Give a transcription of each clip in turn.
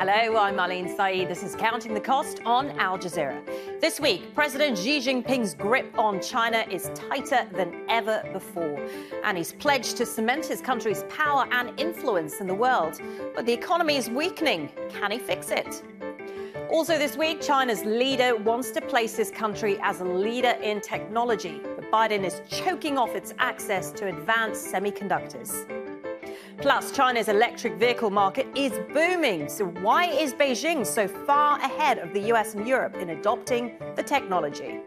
Hello, I'm Marlene Saeed. This is Counting the Cost on Al Jazeera. This week, President Xi Jinping's grip on China is tighter than ever before. And he's pledged to cement his country's power and influence in the world. But the economy is weakening. Can he fix it? Also this week, China's leader wants to place his country as a leader in technology. But Biden is choking off its access to advanced semiconductors. Plus, China's electric vehicle market is booming. So why is Beijing so far ahead of the US and Europe in adopting the technology?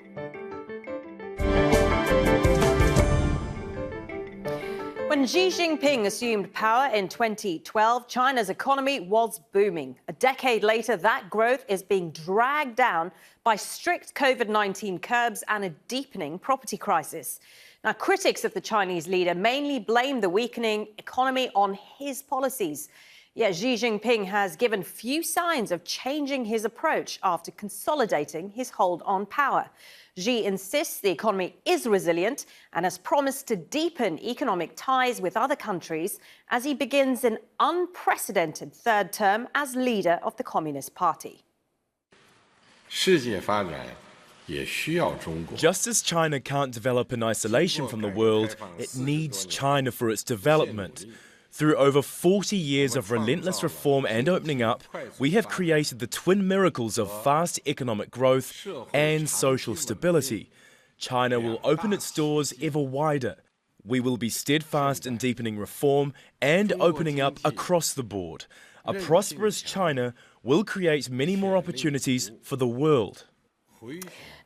When Xi Jinping assumed power in 2012, China's economy was booming. A decade later, that growth is being dragged down by strict COVID-19 curbs and a deepening property crisis. Now, critics of the Chinese leader mainly blame the weakening economy on his policies. Yet Xi Jinping has given few signs of changing his approach after consolidating his hold on power. Xi insists the economy is resilient and has promised to deepen economic ties with other countries as he begins an unprecedented third term as leader of the Communist Party. Just as China can't develop in isolation from the world, it needs China for its development. Through over 40 years of relentless reform and opening up, we have created the twin miracles of fast economic growth and social stability. China will open its doors ever wider. We will be steadfast in deepening reform and opening up across the board. A prosperous China will create many more opportunities for the world.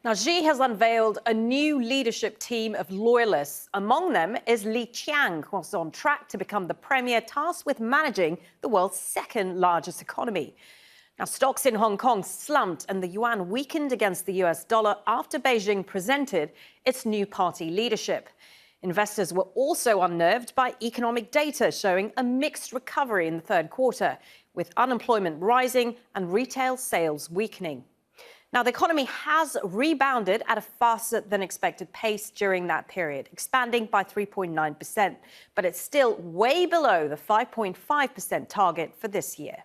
Now, Xi has unveiled a new leadership team of loyalists. Among them is Li Qiang, who's on track to become the premier tasked with managing the world's second largest economy. Now, stocks in Hong Kong slumped and the yuan weakened against the US dollar after Beijing presented its new party leadership. Investors were also unnerved by economic data showing a mixed recovery in the third quarter, with unemployment rising and retail sales weakening. Now, the economy has rebounded at a faster than expected pace during that period, expanding by 3.9%, but it's still way below the 5.5% target for this year.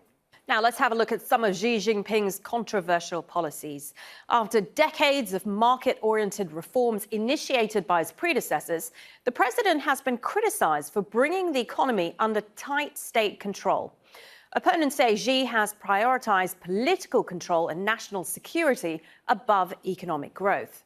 Now, let's have a look at some of Xi Jinping's controversial policies. After decades of market-oriented reforms initiated by his predecessors, the president has been criticized for bringing the economy under tight state control. Opponents say Xi has prioritized political control and national security above economic growth.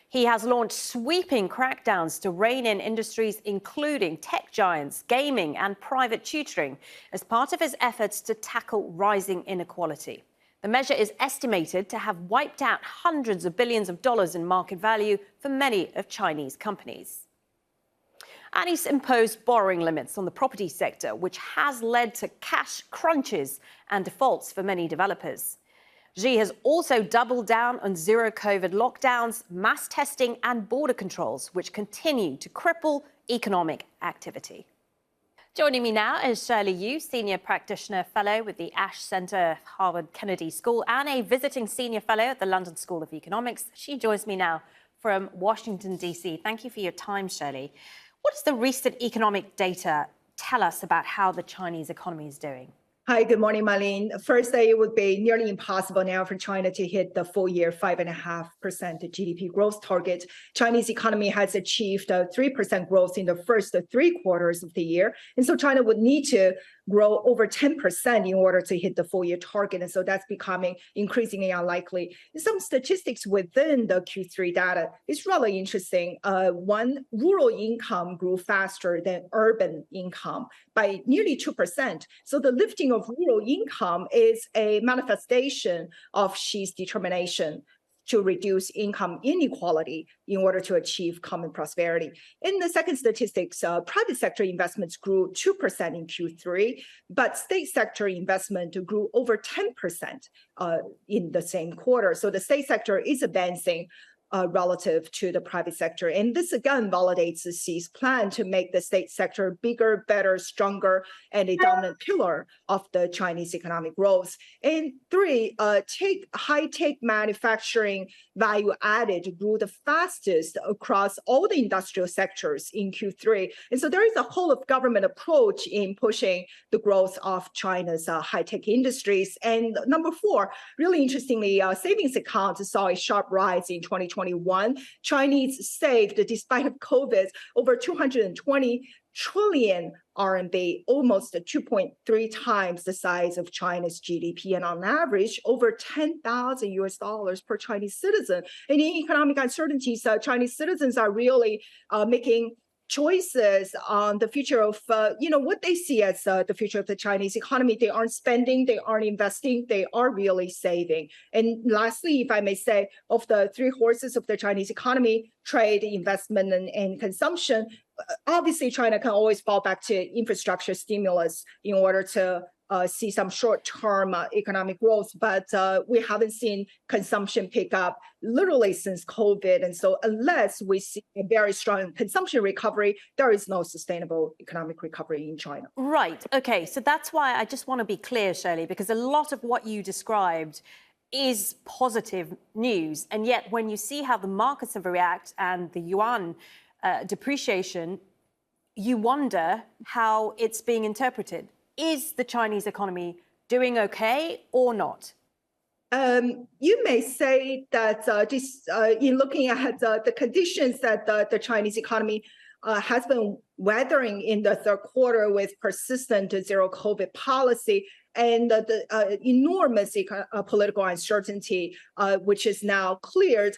He has launched sweeping crackdowns to rein in industries including tech giants, gaming and private tutoring as part of his efforts to tackle rising inequality. The measure is estimated to have wiped out hundreds of billions of dollars in market value for many of Chinese companies. And he's imposed borrowing limits on the property sector, which has led to cash crunches and defaults for many developers. Xi has also doubled down on zero-COVID lockdowns, mass testing and border controls, which continue to cripple economic activity. Joining me now is Shirley Yu, Senior Practitioner Fellow with the Ash Center, Harvard Kennedy School, and a visiting Senior Fellow at the London School of Economics. She joins me now from Washington, D.C. Thank you for your time, Shirley. What does the recent economic data tell us about how the Chinese economy is doing? Hi, good morning, Marlene. First, it would be nearly impossible now for China to hit the full year 5.5% GDP growth target. Chinese economy has achieved 3% growth in the first 3 quarters of the year. And so China would need to grow over 10% in order to hit the full year target. And so that's becoming increasingly unlikely. Some statistics within the Q3 data is really interesting. One, rural income grew faster than urban income by nearly 2%. So the lifting of rural income is a manifestation of Xi's determination to reduce income inequality in order to achieve common prosperity. In the second statistics, private sector investments grew 2% in Q3, but state sector investment grew over 10% in the same quarter. So the state sector is advancing relative to the private sector. And this again validates Xi's plan to make the state sector bigger, better, stronger, and a dominant pillar of the Chinese economic growth. And three, high-tech manufacturing value added grew the fastest across all the industrial sectors in Q3. And so there is a whole of government approach in pushing the growth of China's high-tech industries. And number four, really interestingly, savings accounts saw a sharp rise in 2021. Chinese saved, despite of COVID, over 220 trillion RMB, almost 2.3 times the size of China's GDP, and on average, over $10,000 per Chinese citizen. And in economic uncertainties, Chinese citizens are really making choices on the future of, what they see as the future of the Chinese economy. They aren't spending, they aren't investing, they are really saving. And lastly, if I may say, of the three horses of the Chinese economy, trade, investment, and consumption, obviously China can always fall back to infrastructure stimulus in order to see some short-term economic growth, but we haven't seen consumption pick up literally since COVID. And so unless we see a very strong consumption recovery, there is no sustainable economic recovery in China. Right. Okay. So that's why I just want to be clear, Shirley, because a lot of what you described is positive news. And yet when you see how the markets have reacted and the yuan depreciation, you wonder how it's being interpreted. Is the Chinese economy doing okay or not? You may say that in looking at the conditions that the Chinese economy has been weathering in the third quarter with persistent zero COVID policy and the enormous political uncertainty, which is now cleared,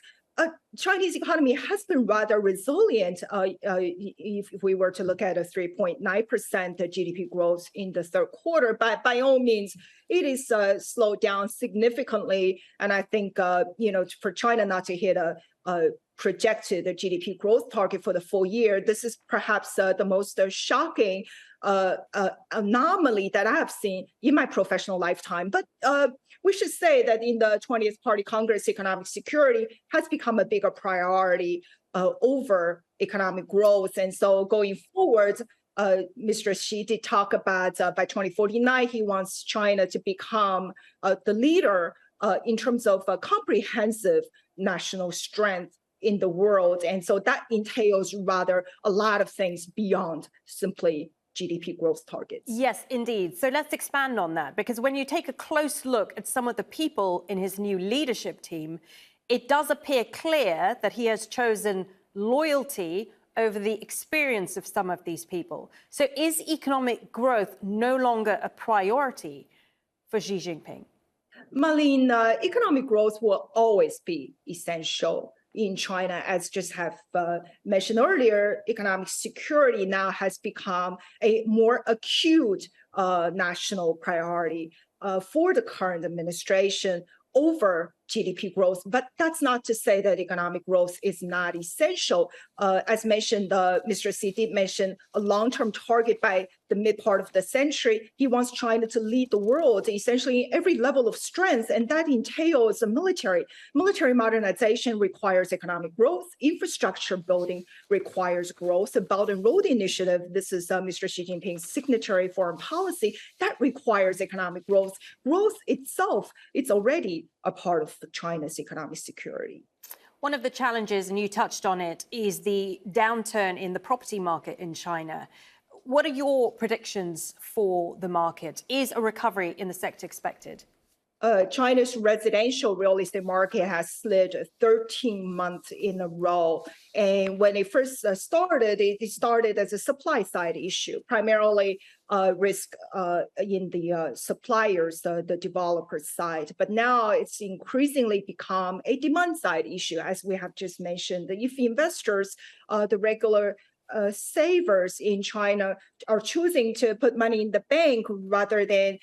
Chinese economy has been rather resilient if we were to look at a 3.9% GDP growth in the third quarter. But by all means, it is slowed down significantly. And I think, for China not to hit a projected GDP growth target for the full year, this is perhaps the most shocking anomaly that I have seen in my professional lifetime. But we should say that in the 20th Party Congress, economic security has become a bigger priority over economic growth. And so going forward, Mr. Xi did talk about by 2049, he wants China to become the leader in terms of comprehensive national strength in the world. And so that entails rather a lot of things beyond simply GDP growth targets. Yes, indeed. So let's expand on that, because when you take a close look at some of the people in his new leadership team, it does appear clear that he has chosen loyalty over the experience of some of these people. So is economic growth no longer a priority for Xi Jinping? Marlene, economic growth will always be essential in China, as just have mentioned earlier. Economic security now has become a more acute national priority for the current administration over GDP growth. But that's not to say that economic growth is not essential. As mentioned, Mr. Xi did mention a long-term target by the mid part of the century. He wants China to lead the world essentially in every level of strength, and that entails a military. Military modernization requires economic growth. Infrastructure building requires growth. The Belt and Road Initiative, this is Mr. Xi Jinping's signatory foreign policy, that requires economic growth. Growth itself, it's already a part of China's economic security. One of the challenges, and you touched on it, is the downturn in the property market in China. What are your predictions for the market? Is a recovery in the sector expected? China's residential real estate market has slid 13 months in a row. And when it first started, it started as a supply side issue, primarily risk in the suppliers, the developer side. But now it's increasingly become a demand side issue, as we have just mentioned. If investors, the regular savers in China are choosing to put money in the bank rather than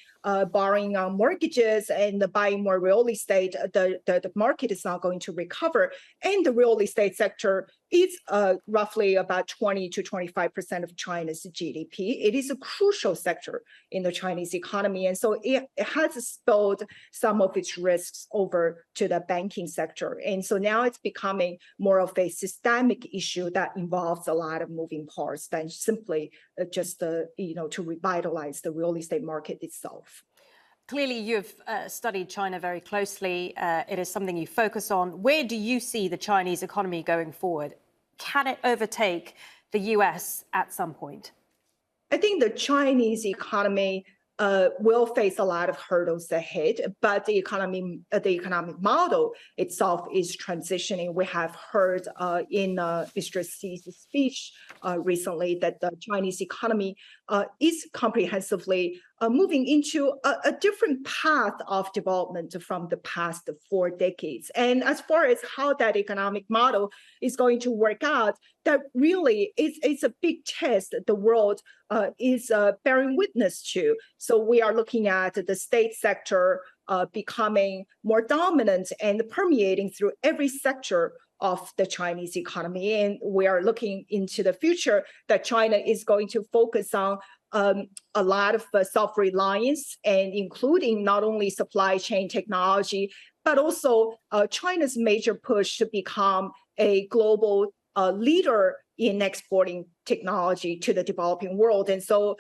borrowing on mortgages and buying more real estate, the market is not going to recover. And the real estate sector is roughly about 20 to 25% of China's GDP. It is a crucial sector in the Chinese economy. And so it has spilled some of its risks over to the banking sector. And so now it's becoming more of a systemic issue that involves a lot of moving parts than simply just to revitalize the real estate market itself. Clearly, you've studied China very closely. It is something you focus on. Where do you see the Chinese economy going forward? Can it overtake the US at some point? I think the Chinese economy will face a lot of hurdles ahead, but the economic model itself is transitioning. We have heard in Mr. Xi's speech recently that the Chinese economy is comprehensively moving into a different path of development from the past 4 decades. And as far as how that economic model is going to work out, that really is a big test the world is bearing witness to. So we are looking at the state sector becoming more dominant and permeating through every sector of the Chinese economy. And we are looking into the future that China is going to focus on a lot of self-reliance, and including not only supply chain technology, but also China's major push to become a global leader in exporting technology to the developing world. And so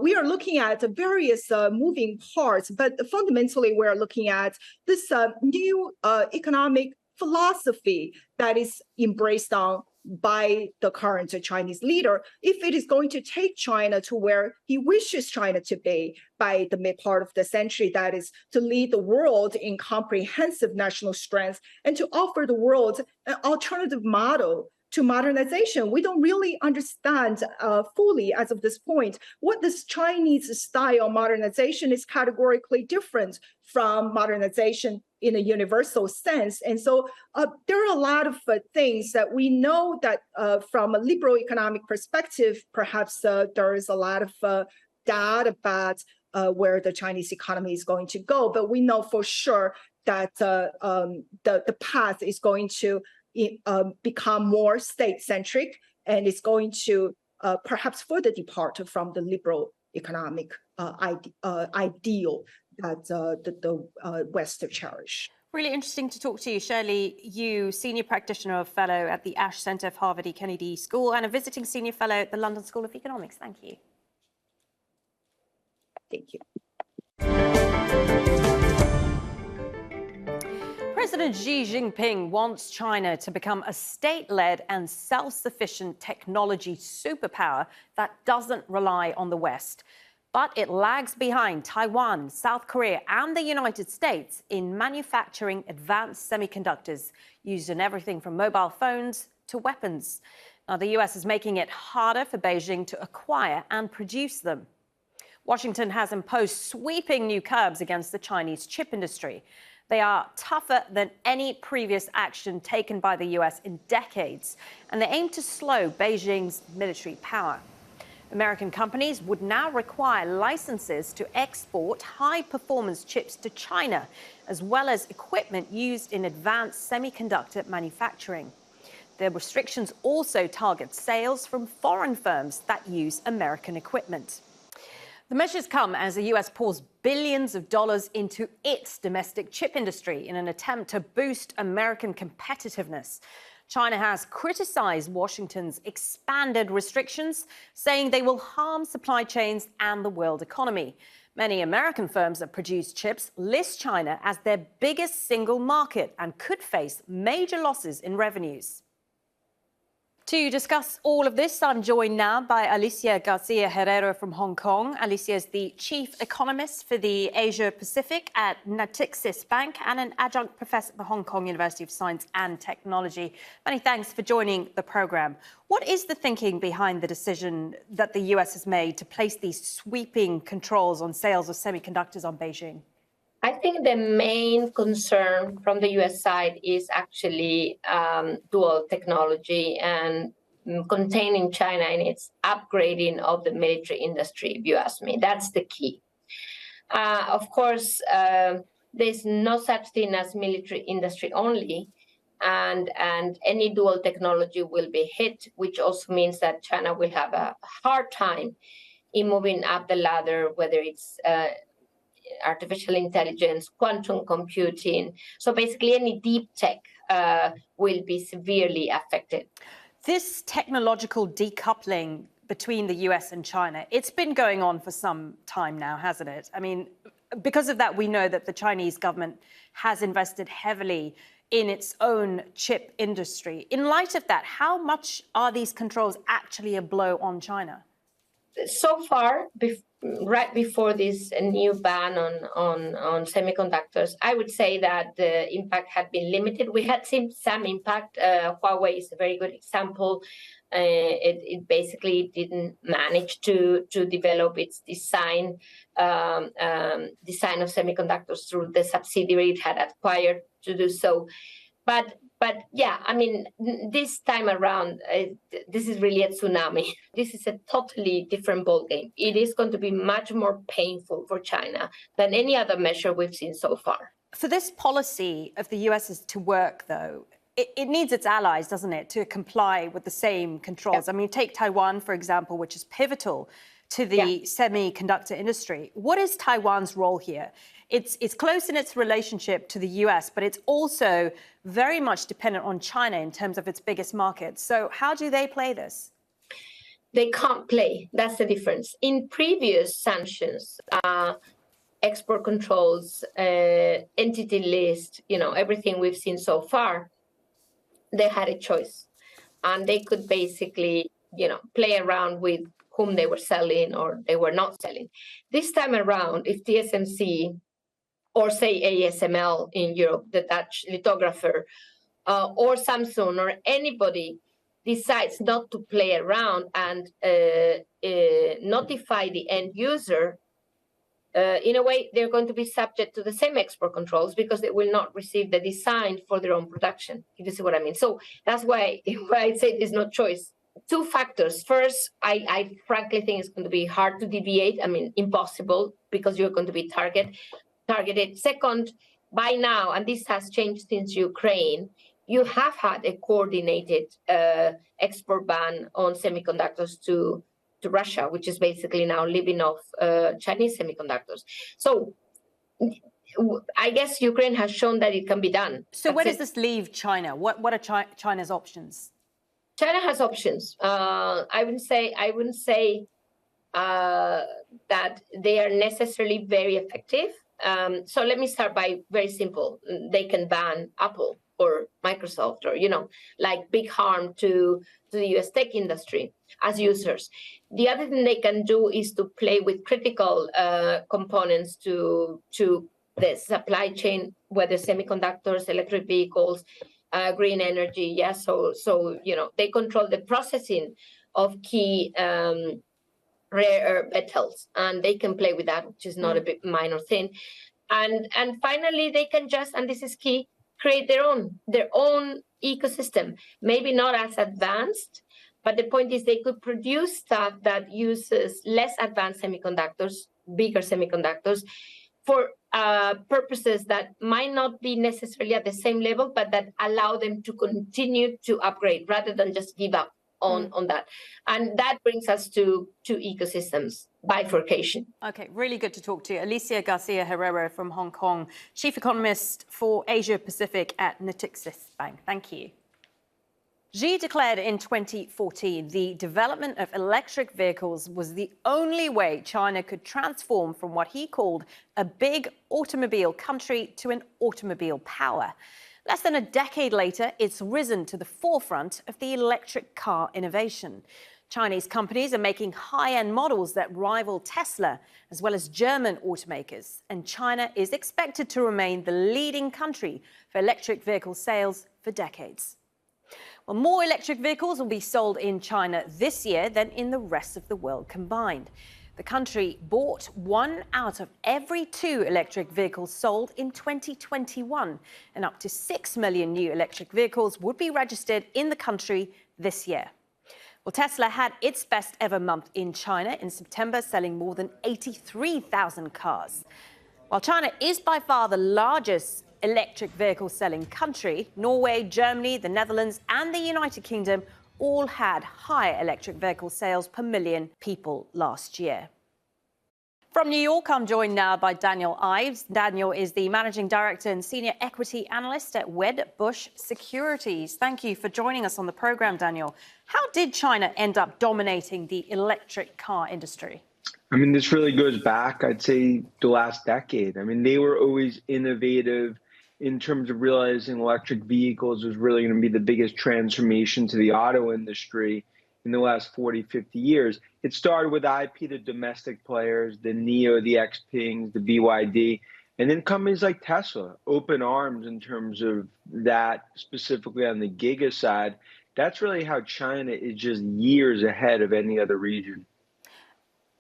we are looking at various moving parts, but fundamentally we are looking at this new economic philosophy that is embraced on by the current Chinese leader, if it is going to take China to where he wishes China to be by the mid part of the century, that is to lead the world in comprehensive national strength and to offer the world an alternative model to modernization. We don't really understand fully as of this point what this Chinese style modernization is categorically different from modernization in a universal sense. And so there are a lot of things that we know that from a liberal economic perspective, perhaps there is a lot of doubt about where the Chinese economy is going to go. But we know for sure that the path is going to become more state-centric, and it's going to perhaps further depart from the liberal economic ideal that the West cherish. Really interesting to talk to you, Shirley. You, senior practitioner of fellow at the Ash Center of Harvard E. Kennedy School and a visiting senior fellow at the London School of Economics. Thank you. Thank you. President Xi Jinping wants China to become a state-led and self-sufficient technology superpower that doesn't rely on the West. But it lags behind Taiwan, South Korea, and the United States in manufacturing advanced semiconductors used in everything from mobile phones to weapons. Now, the US is making it harder for Beijing to acquire and produce them. Washington has imposed sweeping new curbs against the Chinese chip industry. They are tougher than any previous action taken by the US in decades, and they aim to slow Beijing's military power. American companies would now require licenses to export high-performance chips to China, as well as equipment used in advanced semiconductor manufacturing. The restrictions also target sales from foreign firms that use American equipment. The measures come as the US pours billions of dollars into its domestic chip industry in an attempt to boost American competitiveness. China has criticized Washington's expanded restrictions, saying they will harm supply chains and the world economy. Many American firms that produce chips list China as their biggest single market and could face major losses in revenues. To discuss all of this, I'm joined now by Alicia Garcia Herrera from Hong Kong. Alicia is the chief economist for the Asia Pacific at Natixis Bank and an adjunct professor at the Hong Kong University of Science and Technology. Many thanks for joining the programme. What is the thinking behind the decision that the US has made to place these sweeping controls on sales of semiconductors on Beijing? I think the main concern from the US side is actually dual technology and containing China in its upgrading of the military industry, if you ask me. That's the key. Of course, there's no such thing as military industry only. and any dual technology will be hit, which also means that China will have a hard time in moving up the ladder, whether it's artificial intelligence, quantum computing. So basically any deep tech will be severely affected. This technological decoupling between the US and China, it's been going on for some time now, hasn't it? I mean, because of that, we know that the Chinese government has invested heavily in its own chip industry. In light of that, how much are these controls actually a blow on China? So far, right before this new ban on semiconductors, I would say that the impact had been limited. We had seen some impact. Huawei is a very good example. It basically didn't manage to develop its design of semiconductors through the subsidiary it had acquired to do so. But yeah, I mean, this time around, this is really a tsunami. This is a totally different ballgame. It is going to be much more painful for China than any other measure we've seen so far. For this policy of the US to work, though, it needs its allies, doesn't it, to comply with the same controls? Yeah. I mean, take Taiwan, for example, which is pivotal to the semiconductor industry. What is Taiwan's role here? It's close in its relationship to the US, but it's also very much dependent on China in terms of its biggest markets. So how do they play this? They can't play. That's the difference. In previous sanctions, export controls, entity list, everything we've seen so far, they had a choice. And they could basically, play around with whom they were selling or they were not selling. This time around, if TSMC or say ASML in Europe, the Dutch lithographer, or Samsung or anybody decides not to play around and notify the end user, in a way, they're going to be subject to the same export controls because they will not receive the design for their own production, if you see what I mean. So that's why I say there's no choice. Two factors. First, I frankly think it's going to be hard to deviate. I mean, impossible, because you're going to be targeted. Second, by now, and this has changed since Ukraine, you have had a coordinated export ban on semiconductors to Russia, which is basically now living off Chinese semiconductors. So I guess Ukraine has shown that it can be done. So where does this leave China? What are China's options? China has options. I wouldn't say that they are necessarily very effective. So let me start by very simple. They can ban Apple or Microsoft or, like big harm to the US tech industry as users. The other thing they can do is to play with critical components to the supply chain, whether semiconductors, electric vehicles, green energy. Yeah, so they control the processing of key rare metals, and they can play with that, which is not a big minor thing. And finally, they can just, and this is key, create their own ecosystem. Maybe not as advanced, but the point is they could produce stuff that uses less advanced semiconductors, bigger semiconductors, for purposes that might not be necessarily at the same level, but that allow them to continue to upgrade rather than just give up on that. And that brings us to ecosystems bifurcation. Okay, really good to talk to you. Alicia Garcia Herrera from Hong Kong, Chief Economist for Asia Pacific at Natixis Bank. Thank you. Xi declared in 2014 the development of electric vehicles was the only way China could transform from what he called a big automobile country to an automobile power. Less than a decade later, it's risen to the forefront of the electric car innovation. Chinese companies are making high-end models that rival Tesla, as well as German automakers. And China is expected to remain the leading country for electric vehicle sales for decades. Well, more electric vehicles will be sold in China this year than in the rest of the world combined. The country bought 1 out of every 2 electric vehicles sold in 2021, and up to 6 million new electric vehicles would be registered in the country this year. Well, Tesla had its best ever month in China in September, selling more than 83,000 cars. While China is by far the largest electric vehicle selling country. Norway, Germany, the Netherlands, and the United Kingdom all had higher electric vehicle sales per million people last year. From New York, I'm joined now by Daniel Ives. Daniel is the Managing Director and Senior Equity Analyst at Wedbush Securities. Thank you for joining us on the program, Daniel. How did China end up dominating the electric car industry? I mean, this really goes back, I'd say, the last decade. I mean, they were always innovative in terms of realizing electric vehicles was really going to be the biggest transformation to the auto industry in the last 40, 50 years. It started with IP, the domestic players, the NIO, the Xpings, the BYD, and then companies like Tesla, open arms in terms of that, specifically on the Giga side. That's really how China is just years ahead of any other region.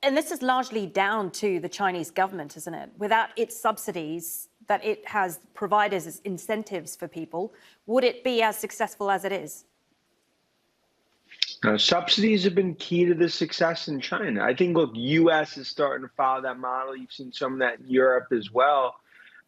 And this is largely down to the Chinese government, isn't it? Without its subsidies that it has provided as incentives for people, would it be as successful as it is? Subsidies have been key to the success in China. I think, look, U.S. is starting to follow that model. You've seen some of that in Europe as well.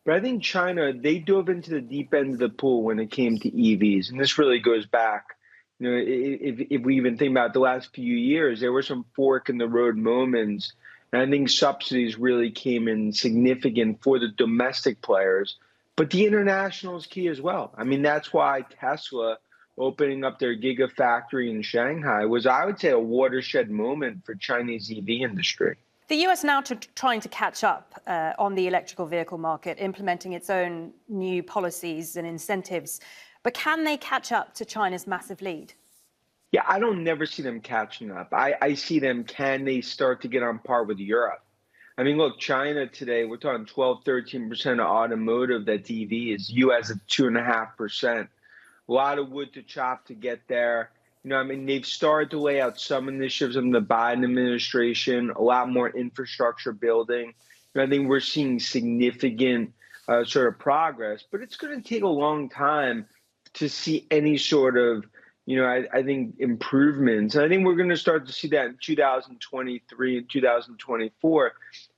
But I think China, they dove into the deep end of the pool when it came to EVs. And this really goes back. You know, if we even think about the last few years, there were some fork in the road moments. And I think subsidies really came in significant for the domestic players. But the international is key as well. I mean, that's why Tesla opening up their Gigafactory in Shanghai was, I would say, a watershed moment for Chinese EV industry. The US now trying to catch up on the electrical vehicle market, implementing its own new policies and incentives. But can they catch up to China's massive lead? Yeah, I don't never see them catching up. I see them, can they start to get on par with Europe? I mean, look, China today, we're talking 12, 13% of automotive that's EV is US at 2.5%. A lot of wood to chop to get there. You know, I mean, they've started to lay out some initiatives in the Biden administration, a lot more infrastructure building. And I think we're seeing significant sort of progress, but it's going to take a long time to see any sort of, you know, I think improvements. And I think we're going to start to see that in 2023 and 2024,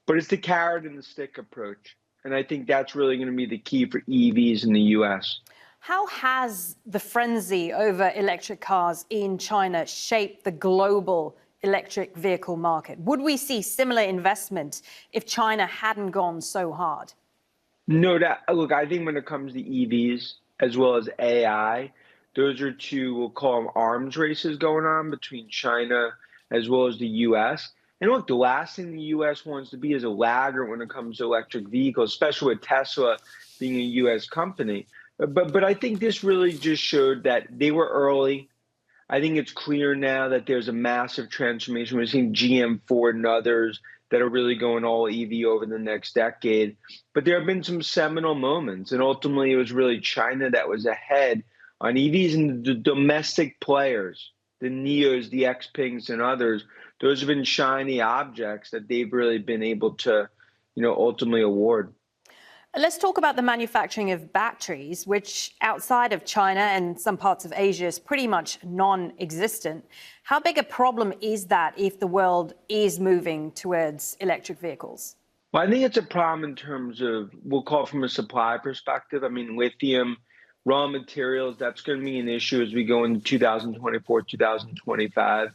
but it's the carrot and the stick approach. And I think that's really going to be the key for EVs in the US. How has the frenzy over electric cars in China shaped the global electric vehicle market? Would we see similar investment if China hadn't gone so hard? No, look, I think when it comes to EVs as well as AI, those are two, we'll call them arms races going on between China as well as the US. And look, the last thing the US wants to be is a laggard when it comes to electric vehicles, especially with Tesla being a US company. But I think this really just showed that they were early. I think it's clear now that there's a massive transformation. We're seeing GM, Ford, and others that are really going all EV over the next decade. But there have been some seminal moments, and ultimately it was really China that was ahead on EVs, and the domestic players, the NIOs, the Xpings, and others. Those have been shiny objects that they've really been able to, you know, ultimately award. Let's talk about the manufacturing of batteries, which outside of China and some parts of Asia is pretty much non-existent. How big a problem is that if the world is moving towards electric vehicles? Well, I think it's a problem in terms of, we'll call it from a supply perspective. I mean, lithium, raw materials, that's going to be an issue as we go into 2024, 2025.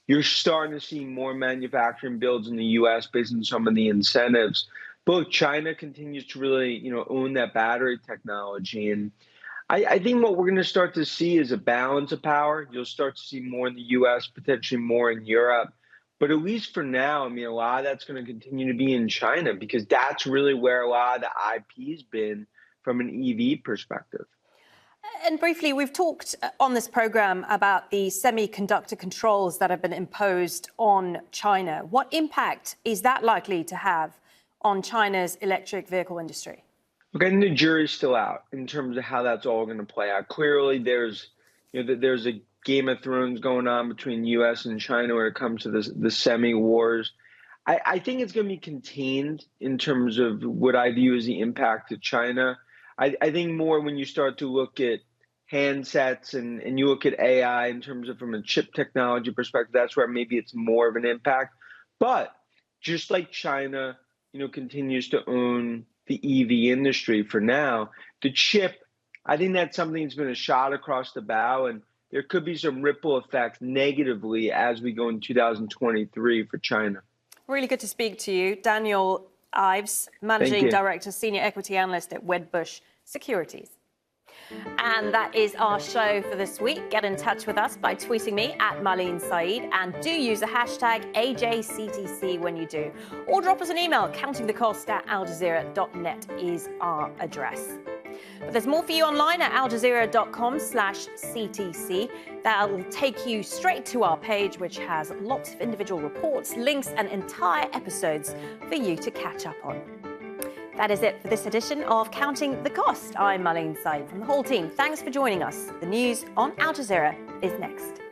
You're starting to see more manufacturing builds in the US based on some of the incentives. But China continues to really, you know, own that battery technology. And I think what we're going to start to see is a balance of power. You'll start to see more in the US, potentially more in Europe. But at least for now, I mean, a lot of that's going to continue to be in China because that's really where a lot of the IP's been from an EV perspective. And briefly, we've talked on this program about the semiconductor controls that have been imposed on China. What impact is that likely to have on China's electric vehicle industry? Okay, and the jury's still out in terms of how that's all going to play out. Clearly, there's a Game of Thrones going on between U.S. and China when it comes to the semi wars. I think it's going to be contained in terms of what I view as the impact to China. I think more when you start to look at handsets and you look at AI in terms of from a chip technology perspective, that's where maybe it's more of an impact. But just like China, continues to own the EV industry for now. The chip, I think that's something that's been a shot across the bow, and there could be some ripple effects negatively as we go in 2023 for China. Really good to speak to you. Daniel Ives, Managing Director, Senior Equity Analyst at Wedbush Securities. And that is our show for this week. Get in touch with us by tweeting me at Marlene Saeed, and do use the hashtag AJCTC when you do. Or drop us an email. countingthecost@aljazeera.net is our address. But there's more for you online at aljazeera.com/CTC. That'll take you straight to our page, which has lots of individual reports, links, and entire episodes for you to catch up on. That is it for this edition of Counting the Cost. I'm Marlene Saeed from the whole team. Thanks for joining us. The news on Al Jazeera is next.